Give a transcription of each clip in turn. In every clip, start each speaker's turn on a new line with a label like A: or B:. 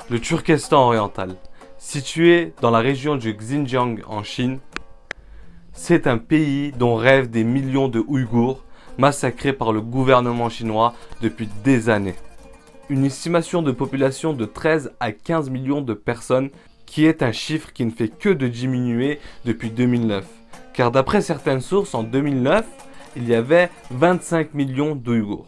A: Le Turkestan oriental, situé dans la région du Xinjiang en Chine, c'est un pays dont rêvent des millions de Ouïghours massacrés par le gouvernement chinois depuis des années. Une estimation de population de 13 à 15 millions de personnes qui est un chiffre qui ne fait que de diminuer depuis 2009. Car d'après certaines sources, en 2009, il y avait 25 millions d'Ouïghours.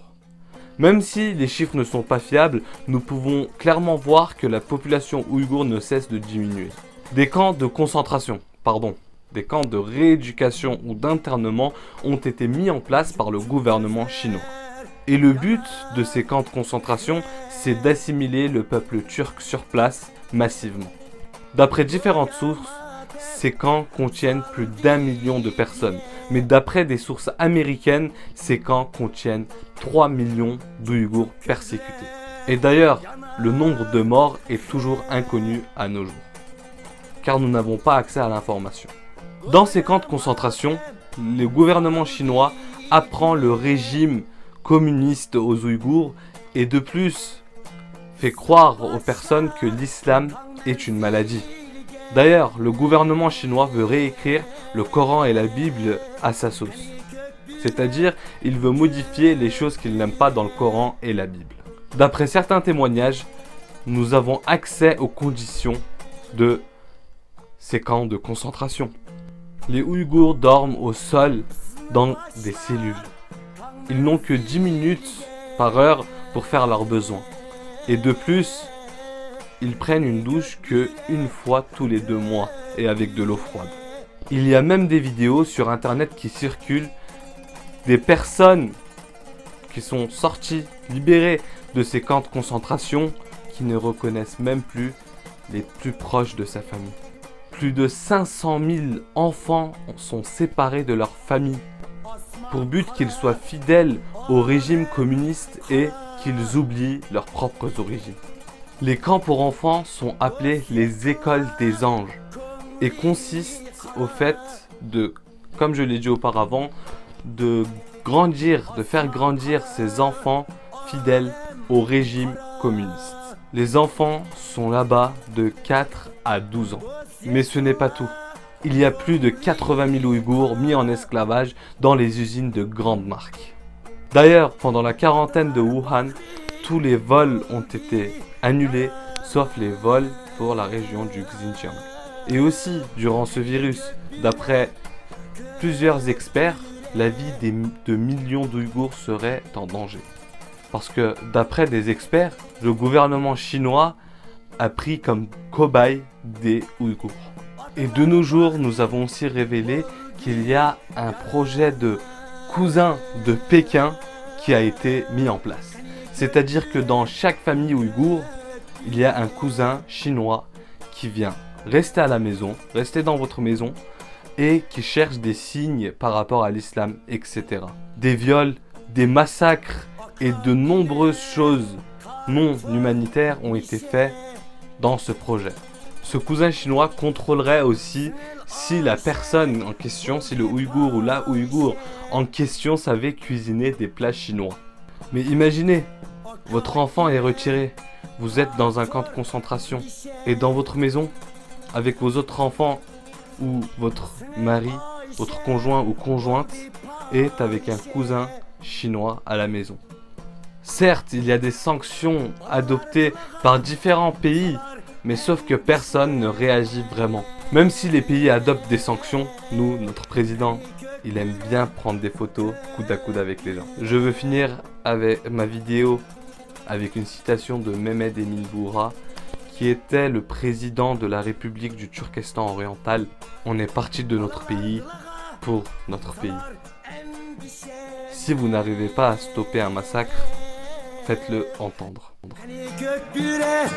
A: Même si les chiffres ne sont pas fiables, nous pouvons clairement voir que la population ouïghour ne cesse de diminuer. Des camps de concentration, des camps de rééducation ou d'internement ont été mis en place par le gouvernement chinois. Et le but de ces camps de concentration, c'est d'assimiler le peuple turc sur place massivement. D'après différentes sources, ces camps contiennent plus d'1 million de personnes. Mais d'après des sources américaines, ces camps contiennent 3 millions d'Ouïghours persécutés. Et d'ailleurs, le nombre de morts est toujours inconnu à nos jours, car nous n'avons pas accès à l'information. Dans ces camps de concentration, le gouvernement chinois apprend le régime communiste aux Ouïghours et de plus fait croire aux personnes que l'islam est une maladie. D'ailleurs, le gouvernement chinois veut réécrire le Coran et la Bible à sa sauce. C'est-à-dire, il veut modifier les choses qu'il n'aime pas dans le Coran et la Bible. D'après certains témoignages, nous avons accès aux conditions de ces camps de concentration. Les Ouïghours dorment au sol dans des cellules. Ils n'ont que 10 minutes par heure pour faire leurs besoins. Et de plus, ils prennent une douche que une fois tous les 2 mois et avec de l'eau froide. Il y a même des vidéos sur internet qui circulent des personnes qui sont sorties, libérées de ces camps de concentration qui ne reconnaissent même plus les plus proches de sa famille. Plus de 500 000 enfants sont séparés de leur famille pour but qu'ils soient fidèles au régime communiste et qu'ils oublient leurs propres origines. Les camps pour enfants sont appelés les écoles des anges et consistent au fait de, comme je l'ai dit auparavant, de faire grandir ces enfants fidèles au régime communiste. Les enfants sont là-bas de 4 à 12 ans. Mais ce n'est pas tout. Il y a plus de 80 000 Ouïghours mis en esclavage dans les usines de grandes marques. D'ailleurs, pendant la quarantaine de Wuhan, tous les vols ont été annulés, sauf les vols pour la région du Xinjiang. Et aussi, durant ce virus, d'après plusieurs experts, la vie de millions d'Ouïghours serait en danger. Parce que, d'après des experts, le gouvernement chinois a pris comme cobaye des Ouïghours. Et de nos jours, nous avons aussi révélé qu'il y a un projet de cousin de Pékin qui a été mis en place. C'est-à-dire que dans chaque famille ouïghour, il y a un cousin chinois qui vient rester à la maison, rester dans votre maison et qui cherche des signes par rapport à l'islam, etc. Des viols, des massacres et de nombreuses choses non humanitaires ont été faits dans ce projet. Ce cousin chinois contrôlerait aussi si la personne en question, si le Ouïghour ou la Ouïghour en question savait cuisiner des plats chinois. Mais imaginez, votre enfant est retiré, vous êtes dans un camp de concentration et dans votre maison, avec vos autres enfants ou votre mari, votre conjoint ou conjointe est avec un cousin chinois à la maison. Certes, il y a des sanctions adoptées par différents pays, mais sauf que personne ne réagit vraiment. Même si les pays adoptent des sanctions, nous, notre président, il aime bien prendre des photos coude à coude avec les gens. Je veux finir avec ma vidéo avec une citation de Mehmed Emin Boura, qui était le président de la République du Turkestan oriental. On est parti de notre pays pour notre pays. Si vous n'arrivez pas à stopper un massacre, faites-le entendre.
B: Hani gök gürle